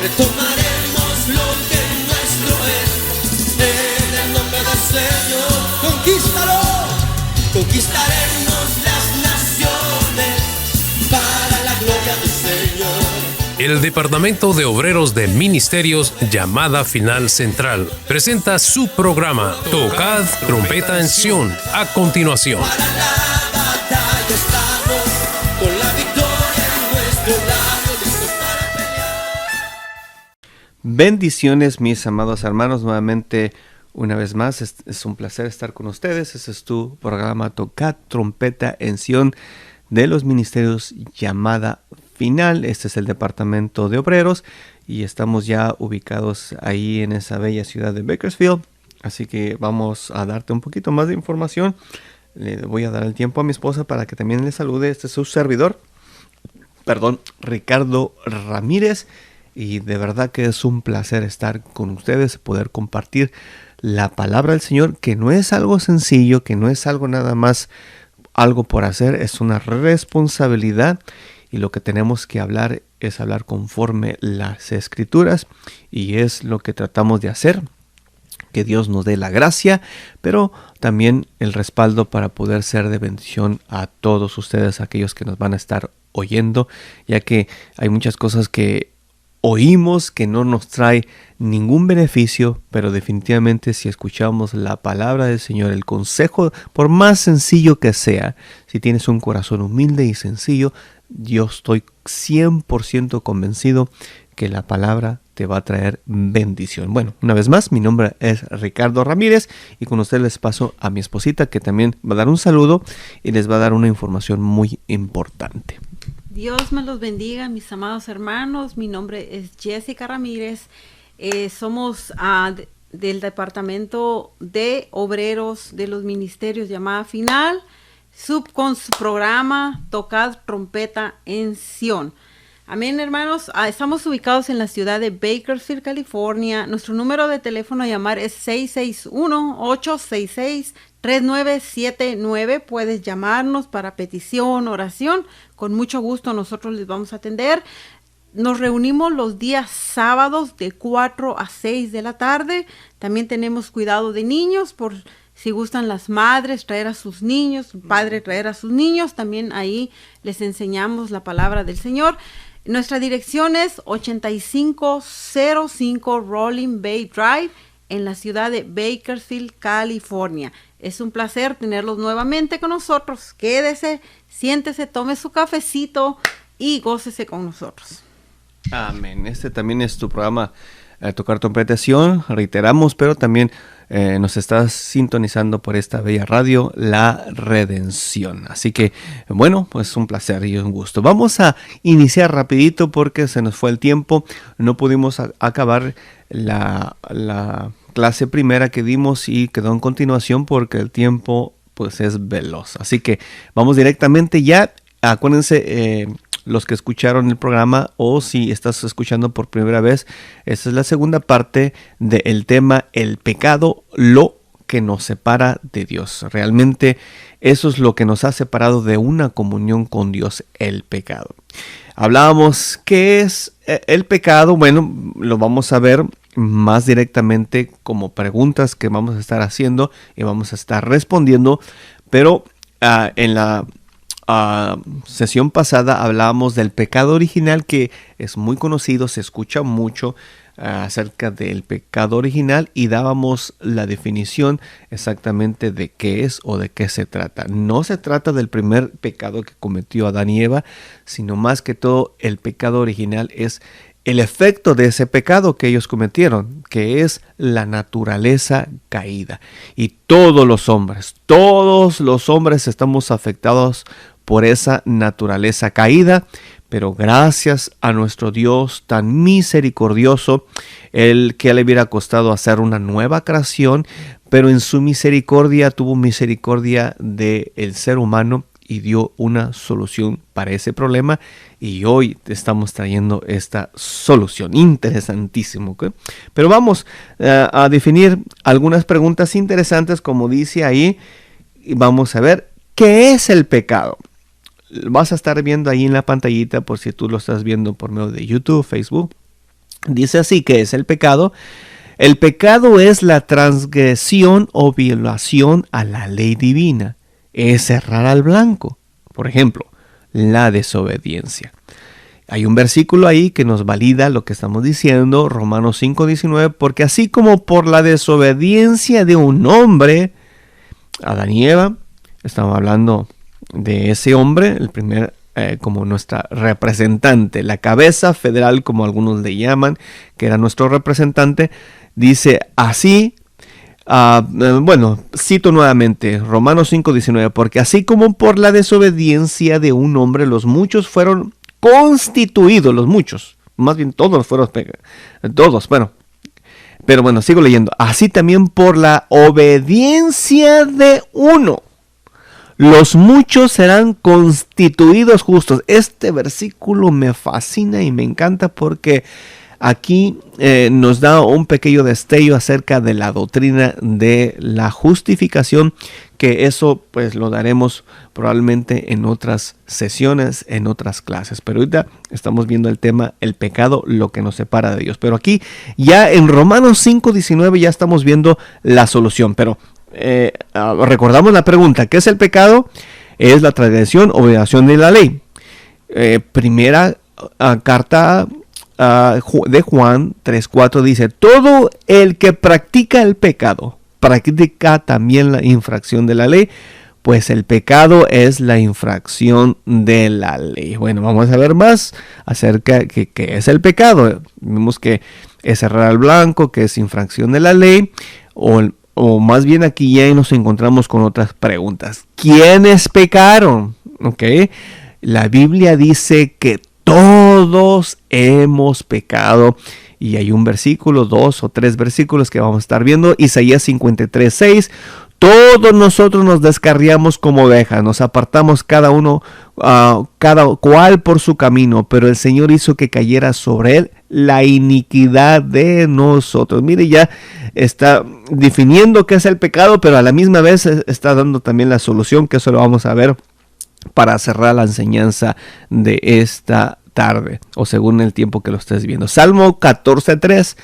retomaremos lo que nuestro es. En el nombre del Señor, conquistaremos las naciones para la gloria del Señor. El Departamento de Obreros de Ministerios Llamada Final Central presenta su programa Tocad Trompeta en Sion. A continuación. Para la batalla estamos, con la victoria en nuestro lado, listos para pelear. Bendiciones, mis amados hermanos, nuevamente una vez más es un placer estar con ustedes. Este es tu programa Tocad Trompeta en Sion de los Ministerios Llamada Final. Este es el Departamento de Obreros y estamos ya ubicados ahí en esa bella ciudad de Bakersfield. Así que vamos a darte un poquito más de información. Le voy a dar el tiempo a mi esposa para que también le salude. Este es su servidor, Ricardo Ramírez. Y de verdad que es un placer estar con ustedes, poder compartir la palabra del Señor, que no es algo sencillo, que no es algo nada más algo por hacer, es una responsabilidad. Y lo que tenemos que hablar es hablar conforme las Escrituras, y es lo que tratamos de hacer. Que Dios nos dé la gracia, pero también el respaldo para poder ser de bendición a todos ustedes, aquellos que nos van a estar oyendo, ya que hay muchas cosas que oímos que no nos trae ningún beneficio, pero definitivamente si escuchamos la palabra del Señor, el consejo, por más sencillo que sea, si tienes un corazón humilde y sencillo, yo estoy 100% convencido que la palabra te va a traer bendición. Bueno, una vez más, mi nombre es Ricardo Ramírez y con ustedes les paso a mi esposita, que también va a dar un saludo y les va a dar una información muy importante. Dios me los bendiga, mis amados hermanos. Mi nombre es Jessica Ramírez. Somos del Departamento de Obreros de los Ministerios Llamada Final, con su programa Tocad Trompeta en Sion. Amén, hermanos. Estamos ubicados en la ciudad de Bakersfield, California. Nuestro número de teléfono a llamar es 661-866-3979. Puedes llamarnos para petición, oración. Con mucho gusto nosotros les vamos a atender. Nos reunimos los días sábados de 4 a 6 de la tarde. También tenemos cuidado de niños, por si gustan las madres traer a sus niños, padre traer a sus niños. También ahí les enseñamos la palabra del Señor. Nuestra dirección es 8505 Rolling Bay Drive en la ciudad de Bakersfield, California. Es un placer tenerlos nuevamente con nosotros. Quédese, siéntese, tome su cafecito y gócese con nosotros. Amén. Este también es tu programa Tocar Trompeta en Sion, reiteramos, pero también nos estás sintonizando por esta bella radio, La Redención. Así que, bueno, pues un placer y un gusto. Vamos a iniciar rapidito porque se nos fue el tiempo. No pudimos acabar la clase primera que dimos y quedó en continuación porque el tiempo pues es veloz. Así que vamos directamente ya. Acuérdense, los que escucharon el programa, o si estás escuchando por primera vez, esta es la segunda parte del tema El pecado, lo que nos separa de Dios. Realmente eso es lo que nos ha separado de una comunión con Dios, el pecado. Hablábamos qué es el pecado. Bueno, lo vamos a ver más directamente como preguntas que vamos a estar haciendo y vamos a estar respondiendo, pero en la sesión pasada hablábamos del pecado original, que es muy conocido, se escucha mucho acerca del pecado original, y dábamos la definición exactamente de qué es o de qué se trata. No se trata del primer pecado que cometió Adán y Eva, sino más que todo el pecado original es el efecto de ese pecado que ellos cometieron, que es la naturaleza caída. Y todos los hombres estamos afectados por esa naturaleza caída, pero gracias a nuestro Dios tan misericordioso, el que le hubiera costado hacer una nueva creación, pero en su misericordia tuvo misericordia del ser humano y dio una solución para ese problema, y hoy te estamos trayendo esta solución. Interesantísimo, ¿okay? Pero vamos a definir algunas preguntas interesantes, como dice ahí, y vamos a ver qué es el pecado. Vas a estar viendo ahí en la pantallita, por si tú lo estás viendo por medio de YouTube, Facebook. Dice así: que es el pecado. El pecado es la transgresión o violación a la ley divina. Es errar al blanco. Por ejemplo, la desobediencia. Hay un versículo ahí que nos valida lo que estamos diciendo, Romanos 5:19, porque así como por la desobediencia de un hombre, Adán y Eva, estamos hablando de ese hombre, el primer, como nuestra representante, la cabeza federal, como algunos le llaman, que era nuestro representante, dice así. Bueno, cito nuevamente Romanos 5:19, porque así como por la desobediencia de un hombre los muchos fueron constituidos, los muchos, más bien todos fueron, todos, bueno, pero bueno, sigo leyendo, así también por la obediencia de uno, los muchos serán constituidos justos. Este versículo me fascina y me encanta porque aquí nos da un pequeño destello acerca de la doctrina de la justificación, que eso pues lo daremos probablemente en otras sesiones, en otras clases. Pero ahorita estamos viendo el tema, el pecado, lo que nos separa de Dios. Pero aquí ya en Romanos 5:19 ya estamos viendo la solución. Pero recordamos la pregunta: ¿qué es el pecado? Es la transgresión o violación de la ley. Primera carta de Juan 3:4 dice: todo el que practica el pecado practica también la infracción de la ley, pues el pecado es la infracción de la ley. Bueno, vamos a ver más acerca de qué es el pecado. Vimos que es errar al blanco, que es infracción de la ley, o más bien aquí ya nos encontramos con otras preguntas. ¿Quiénes pecaron? Okay. La Biblia dice que todos hemos pecado, y hay un versículo, 2 o 3 versículos que vamos a estar viendo. Isaías 53:6: todos nosotros nos descarriamos como ovejas, nos apartamos cada uno, cada cual por su camino, pero el Señor hizo que cayera sobre él la iniquidad de nosotros. Mire, ya está definiendo qué es el pecado, pero a la misma vez está dando también la solución, que eso lo vamos a ver para cerrar la enseñanza de esta tarde, o según el tiempo que lo estés viendo. Salmo 14:3: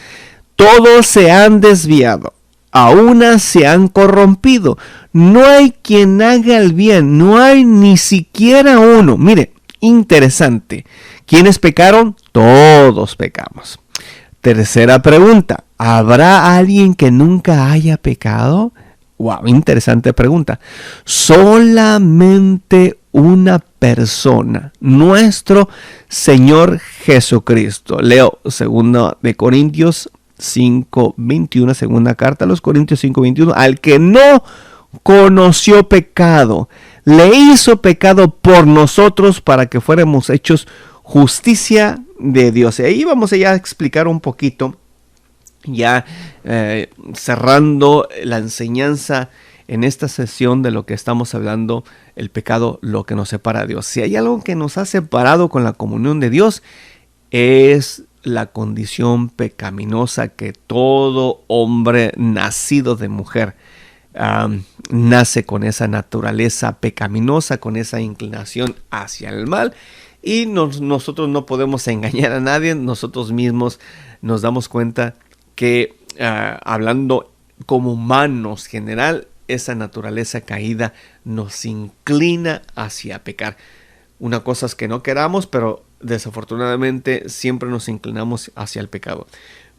todos se han desviado, a una se han corrompido, no hay quien haga el bien, no hay ni siquiera uno. Mire, interesante. ¿Quiénes pecaron? Todos pecamos. Tercera pregunta: ¿habrá alguien que nunca haya pecado? Wow, interesante pregunta. Solamente una persona, nuestro Señor Jesucristo. Leo 2 de Corintios 5:21, segunda carta a los Corintios 5:21: al que no conoció pecado, le hizo pecado por nosotros para que fuéramos hechos justicia de Dios. Y ahí vamos a ya explicar un poquito, ya cerrando la enseñanza en esta sesión de lo que estamos hablando, el pecado, lo que nos separa de Dios. Si hay algo que nos ha separado con la comunión de Dios, es la condición pecaminosa que todo hombre nacido de mujer nace con esa naturaleza pecaminosa, con esa inclinación hacia el mal. Y nosotros no podemos engañar a nadie, nosotros mismos nos damos cuenta que hablando como humanos general, esa naturaleza caída nos inclina hacia pecar. Una cosa es que no queramos, pero desafortunadamente siempre nos inclinamos hacia el pecado.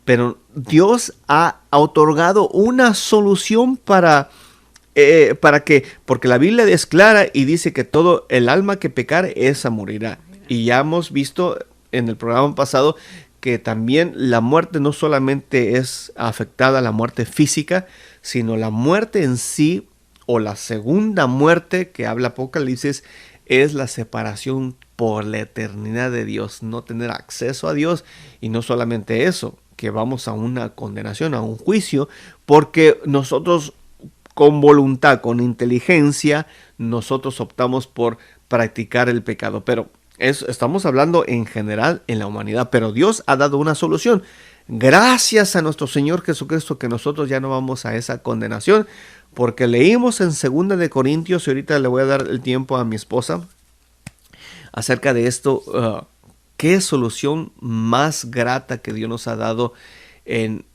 Pero Dios ha otorgado una solución para que, porque la Biblia es clara y dice que todo el alma que pecare, esa morirá. Y ya hemos visto en el programa pasado que también la muerte no solamente es afectada a la muerte física, sino la muerte en sí, o la segunda muerte que habla Apocalipsis, es la separación por la eternidad de Dios, no tener acceso a Dios. Y no solamente eso, que vamos a una condenación, a un juicio, porque nosotros con voluntad, con inteligencia, nosotros optamos por practicar el pecado. Pero estamos hablando en general en la humanidad, pero Dios ha dado una solución. Gracias a nuestro Señor Jesucristo que nosotros ya no vamos a esa condenación, porque leímos en 2 de Corintios, y ahorita le voy a dar el tiempo a mi esposa acerca de esto, qué solución más grata que Dios nos ha dado.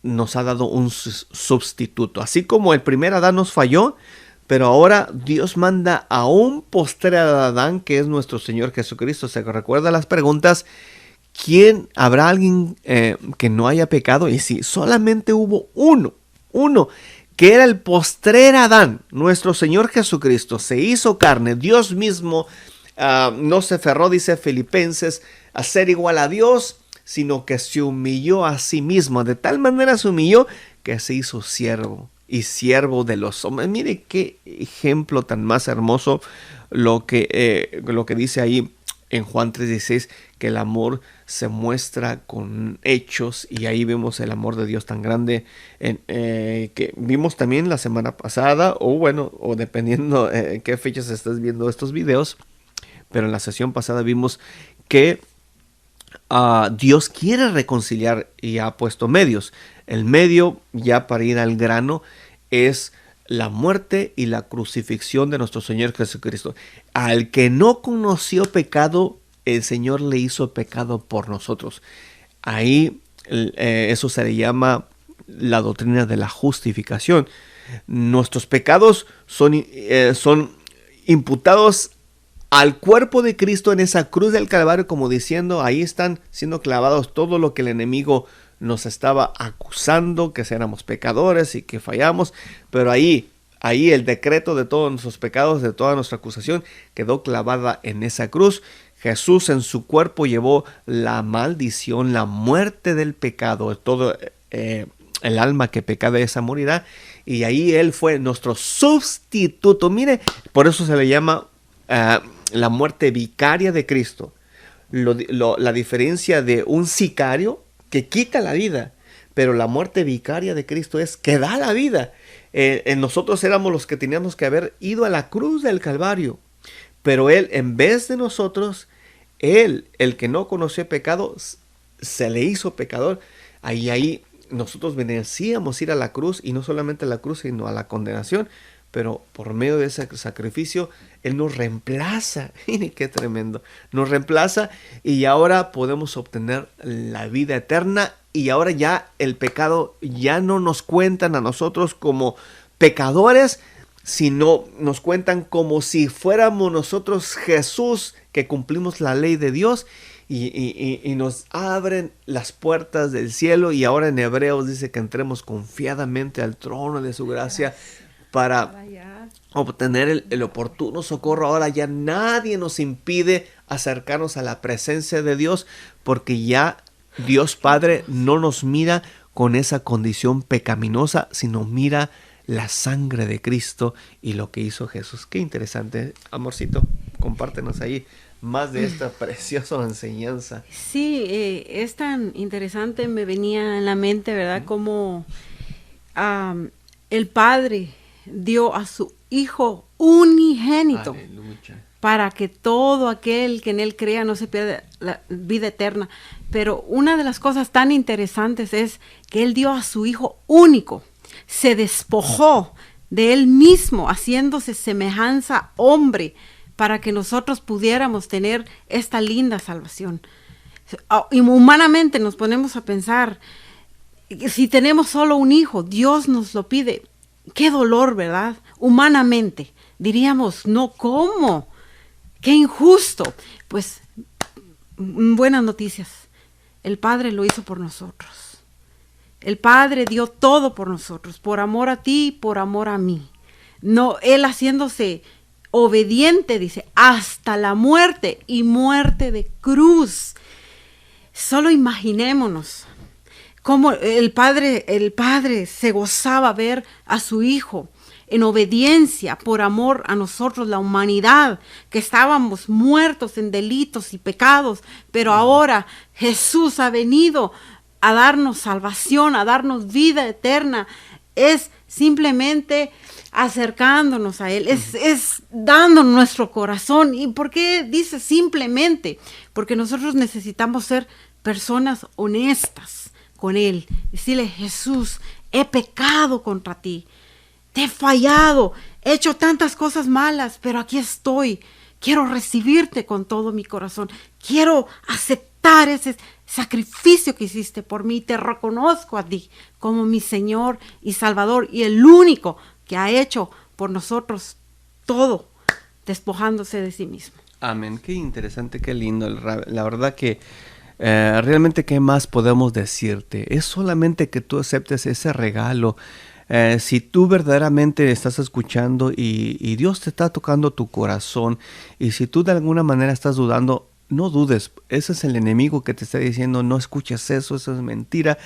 Nos ha dado un sustituto. Así como el primer Adán nos falló, pero ahora Dios manda a un postrer Adán, que es nuestro Señor Jesucristo. ¿Se recuerda las preguntas? ¿Habrá alguien que no haya pecado? Y sí, solamente hubo uno, que era el postrer Adán. Nuestro Señor Jesucristo se hizo carne. Dios mismo no se aferró, dice Filipenses, a ser igual a Dios, sino que se humilló a sí mismo. De tal manera se humilló que se hizo siervo y siervo de los hombres. Mire qué ejemplo tan más hermoso lo que dice ahí en Juan 3:16, que el amor se muestra con hechos, y ahí vemos el amor de Dios tan grande que vimos también la semana pasada, o dependiendo en qué fechas estás viendo estos videos, pero en la sesión pasada vimos que Dios quiere reconciliar y ha puesto medios. El medio, ya para ir al grano, es la muerte y la crucifixión de nuestro Señor Jesucristo. Al que no conoció pecado, el Señor le hizo pecado por nosotros. Ahí eso se le llama la doctrina de la justificación. Nuestros pecados son imputados al cuerpo de Cristo en esa cruz del Calvario, como diciendo, ahí están siendo clavados todo lo que el enemigo nos estaba acusando, que éramos pecadores y que fallamos, pero ahí el decreto de todos nuestros pecados, de toda nuestra acusación, quedó clavada en esa cruz. Jesús en su cuerpo llevó la maldición, la muerte del pecado, todo el alma que pecaba esa morirá, y ahí Él fue nuestro sustituto. Mire, por eso se le llama la muerte vicaria de Cristo. La diferencia de un sicario que quita la vida, pero la muerte vicaria de Cristo es que da la vida. Nosotros éramos los que teníamos que haber ido a la cruz del Calvario, pero Él, en vez de nosotros, Él, el que no conoció pecado, se le hizo pecador. Ahí nosotros merecíamos ir a la cruz, y no solamente a la cruz, sino a la condenación. Pero por medio de ese sacrificio, Él nos reemplaza. Miren qué tremendo. Nos reemplaza, y ahora podemos obtener la vida eterna. Y ahora ya el pecado ya no nos cuentan a nosotros como pecadores, sino nos cuentan como si fuéramos nosotros Jesús, que cumplimos la ley de Dios. Y nos abren las puertas del cielo. Y ahora en Hebreos dice que entremos confiadamente al trono de su gracia para obtener el oportuno socorro. Ahora ya nadie nos impide acercarnos a la presencia de Dios, porque ya Dios Padre no nos mira con esa condición pecaminosa, sino mira la sangre de Cristo y lo que hizo Jesús. Qué interesante, amorcito. Compártenos ahí más de esta preciosa enseñanza. Sí, es tan interesante. Me venía en la mente, ¿verdad? Como el Padre dio a su Hijo unigénito. Aleluya. Para que todo aquel que en Él crea no se pierda la vida eterna. Pero una de las cosas tan interesantes es que Él dio a su Hijo único. Se despojó de Él mismo, haciéndose semejanza hombre, para que nosotros pudiéramos tener esta linda salvación. Y humanamente nos ponemos a pensar, si tenemos solo un hijo, Dios nos lo pide. Qué dolor, ¿verdad? Humanamente diríamos, no, ¿cómo? Qué injusto. Pues buenas noticias. El Padre lo hizo por nosotros. El Padre dio todo por nosotros, por amor a ti y por amor a mí. No, Él haciéndose obediente, dice, hasta la muerte, y muerte de cruz. Solo imaginémonos cómo el padre se gozaba ver a su Hijo en obediencia por amor a nosotros, la humanidad, que estábamos muertos en delitos y pecados, pero ahora Jesús ha venido a darnos salvación, a darnos vida eterna. Es simplemente acercándonos a Él, es dando nuestro corazón. ¿Y por qué dice simplemente? Porque nosotros necesitamos ser personas honestas con Él. Decirle, Jesús, he pecado contra ti, te he fallado, he hecho tantas cosas malas, pero aquí estoy. Quiero recibirte con todo mi corazón. Quiero aceptarte aceptar ese sacrificio que hiciste por mí. Te reconozco a ti como mi Señor y Salvador y el único que ha hecho por nosotros todo, despojándose de sí mismo. Amén. Qué interesante, qué lindo. La verdad que realmente qué más podemos decirte. Es solamente que tú aceptes ese regalo. Si tú verdaderamente estás escuchando y Dios te está tocando tu corazón, y si tú de alguna manera estás dudando, no dudes. Ese es el enemigo que te está diciendo, no escuches eso es mentira.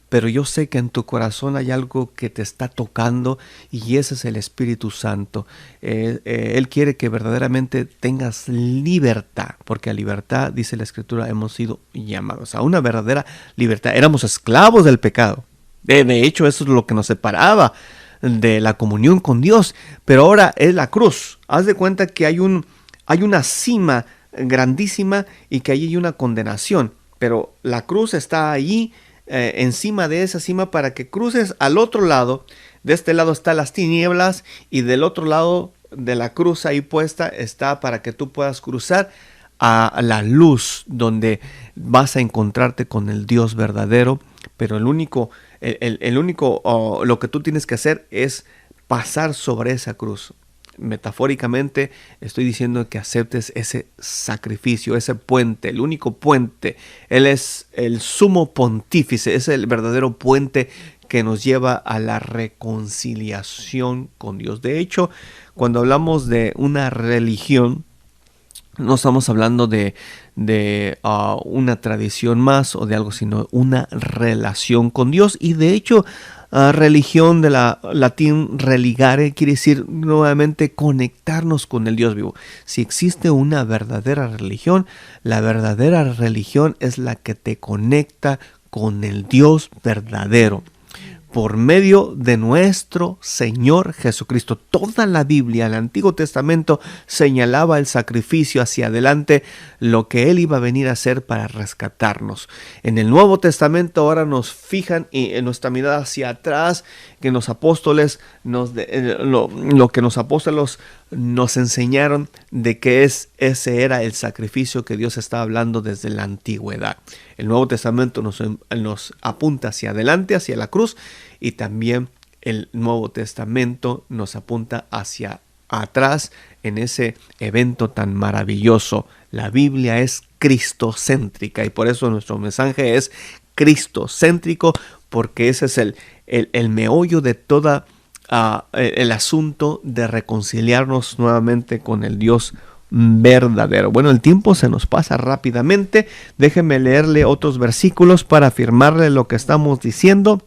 Pero yo sé que en tu corazón hay algo que te está tocando, y ese es el Espíritu Santo. Él quiere que verdaderamente tengas libertad, porque a libertad, dice la Escritura, hemos sido llamados a una verdadera libertad. Éramos esclavos del pecado. De hecho, eso es lo que nos separaba de la comunión con Dios. Pero ahora es la cruz. Haz de cuenta que hay una cima grandísima y que ahí hay una condenación. Pero la cruz está allí, encima de esa cima, para que cruces al otro lado. De este lado están las tinieblas, y del otro lado de la cruz ahí puesta está para que tú puedas cruzar a la luz, donde vas a encontrarte con el Dios verdadero. Pero lo que tú tienes que hacer es pasar sobre esa cruz. Metafóricamente estoy diciendo que aceptes ese sacrificio, ese puente, el único puente. Él es el sumo pontífice, es el verdadero puente que nos lleva a la reconciliación con Dios. De hecho, cuando hablamos de una religión, no estamos hablando de una tradición más o de algo, sino una relación con Dios. Y de hecho, religión de la latín religare quiere decir nuevamente conectarnos con el Dios vivo. Si existe una verdadera religión, la verdadera religión es la que te conecta con el Dios verdadero, por medio de nuestro Señor Jesucristo. Toda la Biblia, el Antiguo Testamento, señalaba el sacrificio hacia adelante, lo que Él iba a venir a hacer para rescatarnos. En el Nuevo Testamento ahora nos fijan en nuestra mirada hacia atrás, que los apóstoles lo que los apóstoles nos enseñaron de que ese era el sacrificio que Dios estaba hablando desde la antigüedad. El Nuevo Testamento nos apunta hacia adelante, hacia la cruz, y también el Nuevo Testamento nos apunta hacia atrás en ese evento tan maravilloso. La Biblia es cristocéntrica, y por eso nuestro mensaje es cristocéntrico, porque ese es el meollo de toda el asunto de reconciliarnos nuevamente con el Dios verdadero. Bueno, el tiempo se nos pasa rápidamente. Déjenme leerle otros versículos para afirmarle lo que estamos diciendo.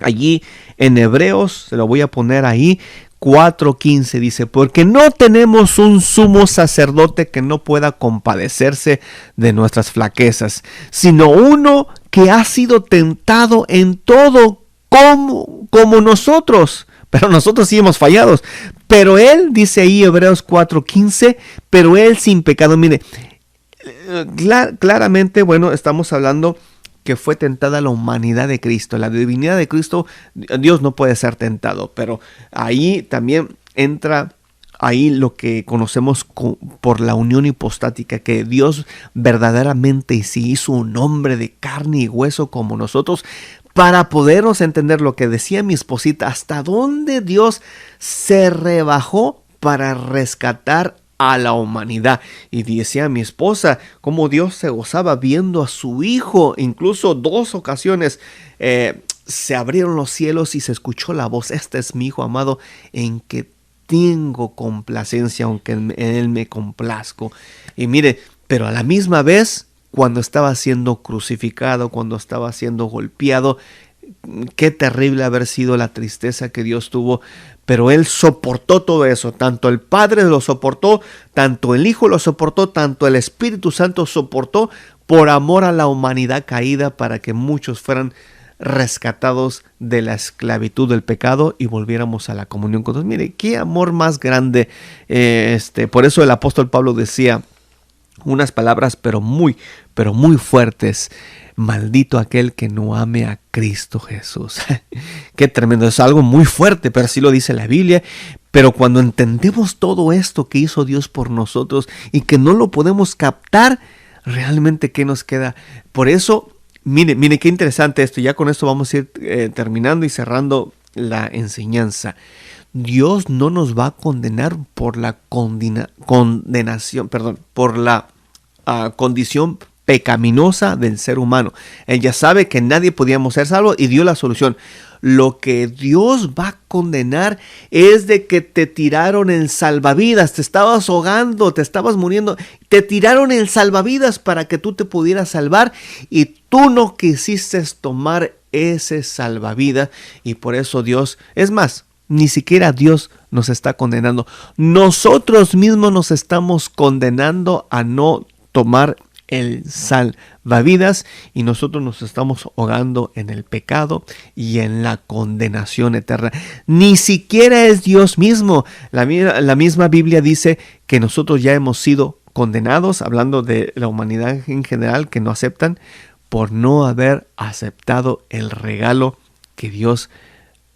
Allí en Hebreos, se lo voy a poner ahí, 4:15 dice: porque no tenemos un sumo sacerdote que no pueda compadecerse de nuestras flaquezas, sino uno que ha sido tentado en todo como nosotros, pero nosotros sí hemos fallado. Pero él, dice ahí Hebreos 4:15, pero él sin pecado. Mire, claramente, bueno, estamos hablando que fue tentada la humanidad de Cristo, la divinidad de Cristo. Dios no puede ser tentado, pero ahí también entra ahí lo que conocemos por la unión hipostática, que Dios verdaderamente se hizo un hombre de carne y hueso como nosotros, para podernos entender lo que decía mi esposita, hasta dónde Dios se rebajó para rescatar a la humanidad. Y decía mi esposa cómo Dios se gozaba viendo a su hijo. Incluso 2 ocasiones se abrieron los cielos y se escuchó la voz: este es mi hijo amado en que tengo complacencia, aunque en él me complazco. Y mire, pero a la misma vez, cuando estaba siendo crucificado, cuando estaba siendo golpeado, qué terrible haber sido la tristeza que Dios tuvo. Pero Él soportó todo eso. Tanto el Padre lo soportó, tanto el Hijo lo soportó, tanto el Espíritu Santo soportó, por amor a la humanidad caída, para que muchos fueran rescatados de la esclavitud del pecado y volviéramos a la comunión con Dios. Mire, qué amor más grande. Por eso el apóstol Pablo decía unas palabras pero muy fuertes: maldito aquel que no ame a Cristo Jesús. Qué tremendo, es algo muy fuerte, pero así lo dice la Biblia. Pero cuando entendemos todo esto que hizo Dios por nosotros y que no lo podemos captar, realmente ¿qué nos queda? Por eso, mire qué interesante esto. Ya con esto vamos a ir terminando y cerrando la enseñanza. Dios no nos va a condenar por la condición pecaminosa del ser humano. Él ya sabe que nadie podíamos ser salvos y dio la solución. Lo que Dios va a condenar es de que te tiraron el salvavidas, te estabas ahogando, te estabas muriendo, te tiraron el salvavidas para que tú te pudieras salvar y tú no quisiste tomar ese salvavidas y por eso Dios, es más, ni siquiera Dios nos está condenando. Nosotros mismos nos estamos condenando a no tomar el salvavidas y nosotros nos estamos ahogando en el pecado y en la condenación eterna. Ni siquiera es Dios mismo. La misma Biblia dice que nosotros ya hemos sido condenados, hablando de la humanidad en general, que no aceptan por no haber aceptado el regalo que Dios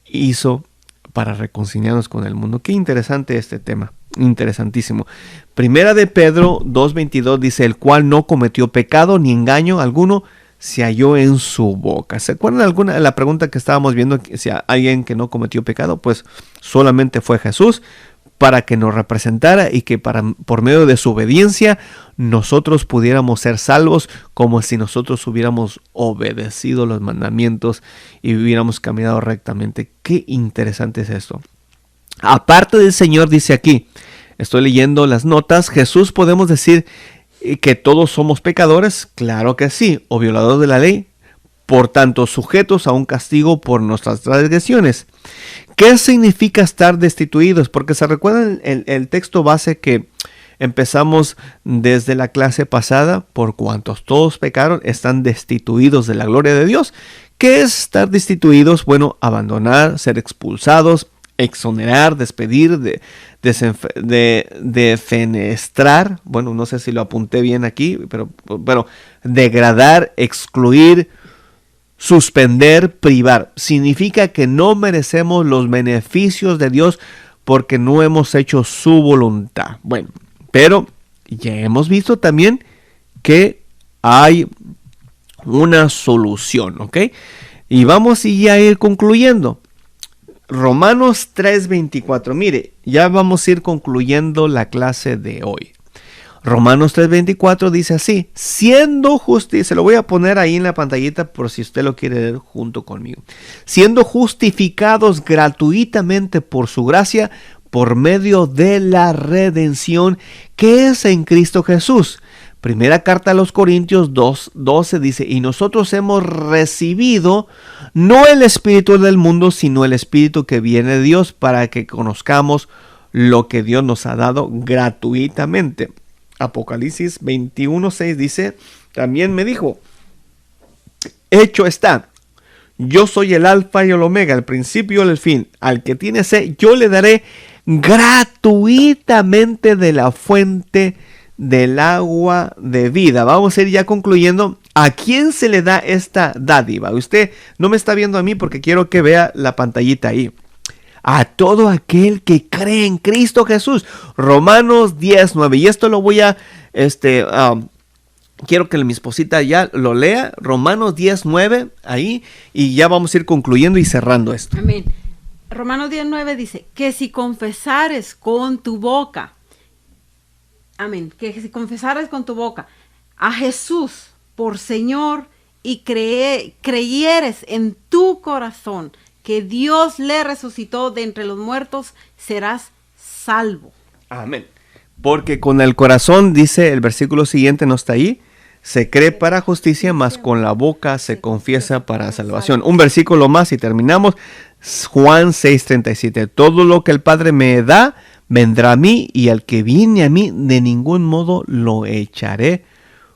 hizo para reconciliarnos con el mundo. Qué interesante este tema, interesantísimo. Primera de Pedro 2:22 dice, el cual no cometió pecado ni engaño alguno se halló en su boca. ¿Se acuerdan la pregunta que estábamos viendo? Si hay alguien que no cometió pecado, pues solamente fue Jesús para que nos representara y que por medio de su obediencia nosotros pudiéramos ser salvos, como si nosotros hubiéramos obedecido los mandamientos y hubiéramos caminado rectamente. Qué interesante es esto. Aparte del Señor, dice aquí, estoy leyendo las notas, Jesús, podemos decir que todos somos pecadores, claro que sí, o violadores de la ley, por tanto sujetos a un castigo por nuestras transgresiones. ¿Qué significa estar destituidos? Porque se recuerdan el texto base que empezamos desde la clase pasada, por cuantos todos pecaron, están destituidos de la gloria de Dios. ¿Qué es estar destituidos? Bueno, abandonar, ser expulsados, exonerar, despedir, defenestrar, bueno, no sé si lo apunté bien aquí, pero degradar, excluir, suspender, privar. Significa que no merecemos los beneficios de Dios porque no hemos hecho su voluntad. Bueno, pero ya hemos visto también que hay una solución, ¿ok? Y vamos a ir concluyendo. Romanos 3:24. Mire, ya vamos a ir concluyendo la clase de hoy. Romanos 3:24 dice así, siendo justificados, se lo voy a poner ahí en la pantallita por si usted lo quiere leer junto conmigo. Siendo justificados gratuitamente por su gracia, por medio de la redención que es en Cristo Jesús. Primera carta a los Corintios 2:12 dice, y nosotros hemos recibido no el espíritu del mundo, sino el espíritu que viene de Dios, para que conozcamos lo que Dios nos ha dado gratuitamente. Apocalipsis 21:6 dice, también me dijo, hecho está, yo soy el alfa y el omega, el principio y el fin. Al que tiene sed, yo le daré gratuitamente de la fuente del agua de vida. Vamos a ir ya concluyendo. ¿A quién se le da esta dádiva? Usted no me está viendo a mí porque quiero que vea la pantallita ahí. A todo aquel que cree en Cristo Jesús. Romanos 10:9. Y esto lo voy a, quiero que mi esposita ya lo lea. Romanos 10:9 ahí. Y ya vamos a ir concluyendo y cerrando esto. Amén. Romanos 10:9 dice, que si confesares con tu boca, amén, que si confesares con tu boca a Jesús por Señor y creyeres en tu corazón que Dios le resucitó de entre los muertos, serás salvo. Amén. Porque con el corazón, dice el versículo siguiente, no está ahí, se cree para justicia, mas con la boca se confiesa para salvación. Un versículo más y terminamos. Juan 6:37. Todo lo que el Padre me da, vendrá a mí, y al que viene a mí, de ningún modo lo echaré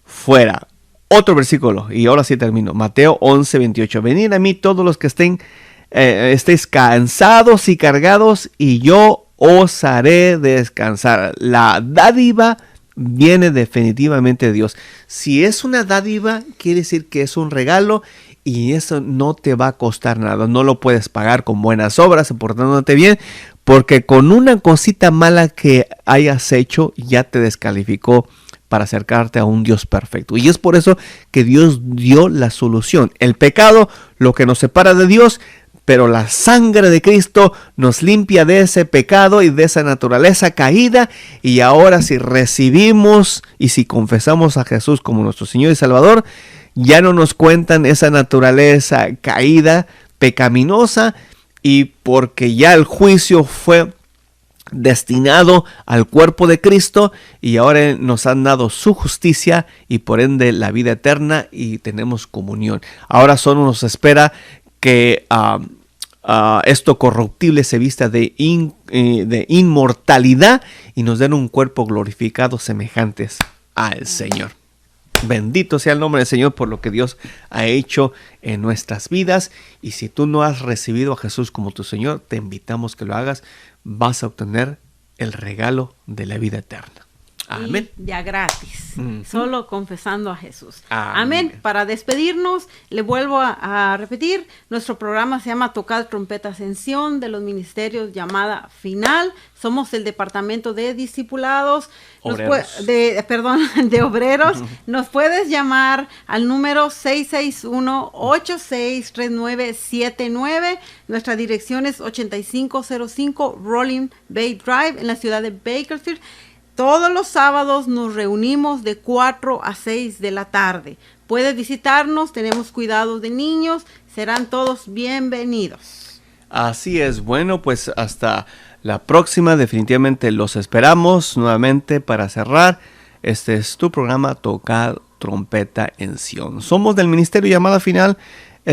fuera. Otro versículo, y ahora sí termino. Mateo 11:28. Venid a mí todos los que estéis cansados y cargados, y yo os haré descansar. La dádiva viene definitivamente de Dios. Si es una dádiva, quiere decir que es un regalo, y eso no te va a costar nada. No lo puedes pagar con buenas obras, portándote bien, porque con una cosita mala que hayas hecho ya te descalificó para acercarte a un Dios perfecto. Y es por eso que Dios dio la solución. El pecado, lo que nos separa de Dios, pero la sangre de Cristo nos limpia de ese pecado y de esa naturaleza caída. Y ahora si recibimos y si confesamos a Jesús como nuestro Señor y Salvador, ya no nos cuentan esa naturaleza caída, pecaminosa, y porque ya el juicio fue destinado al cuerpo de Cristo y ahora nos han dado su justicia y por ende la vida eterna y tenemos comunión. Ahora solo nos espera que esto corruptible se vista de inmortalidad y nos den un cuerpo glorificado semejantes al Señor. Bendito sea el nombre del Señor por lo que Dios ha hecho en nuestras vidas. Y si tú no has recibido a Jesús como tu Señor, te invitamos que lo hagas. Vas a obtener el regalo de la vida eterna. Amén. Y ya gratis, solo confesando a Jesús. Amén. Amén. Para despedirnos, le vuelvo a repetir, nuestro programa se llama Tocad Trompeta Ascensión de los Ministerios Llamada Final. Somos el departamento de discipulados, de obreros. Nos puedes llamar al número 661-863979. Nuestra dirección es 8505 Rolling Bay Drive en la ciudad de Bakersfield. Todos los sábados nos reunimos de 4 a 6 de la tarde. Puedes visitarnos, tenemos cuidados de niños, serán todos bienvenidos. Así es, bueno, pues hasta la próxima, definitivamente los esperamos nuevamente para cerrar. Este es tu programa Tocad Trompeta en Sion. Somos del Ministerio Llamada Final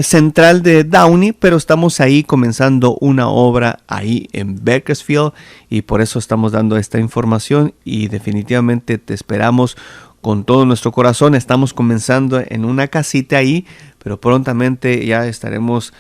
Central de Downey, pero estamos ahí comenzando una obra ahí en Bakersfield y por eso estamos dando esta información y definitivamente te esperamos con todo nuestro corazón. Estamos comenzando en una casita ahí, pero prontamente ya estaremos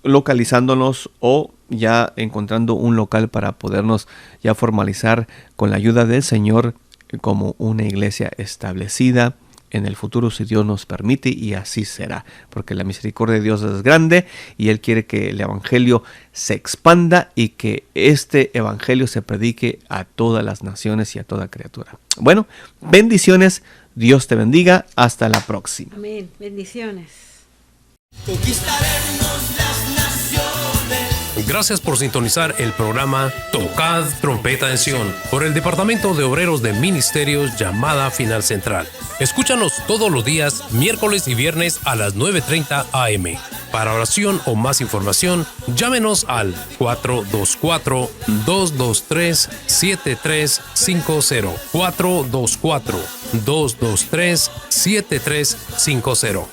localizándonos o ya encontrando un local para podernos ya formalizar con la ayuda del Señor como una iglesia establecida en el futuro, si Dios nos permite, y así será, porque la misericordia de Dios es grande y Él quiere que el evangelio se expanda y que este evangelio se predique a todas las naciones y a toda criatura. Bueno, bendiciones, Dios te bendiga, hasta la próxima. Amén, bendiciones. Conquistaremos las naciones. Gracias por sintonizar el programa Tocad Trompeta en Sion por el Departamento de Obreros de Ministerios Llamada Final Central. Escúchanos todos los días, miércoles y viernes a las 9:30 a.m. Para oración o más información, llámenos al 424-223-7350. 424-223-7350.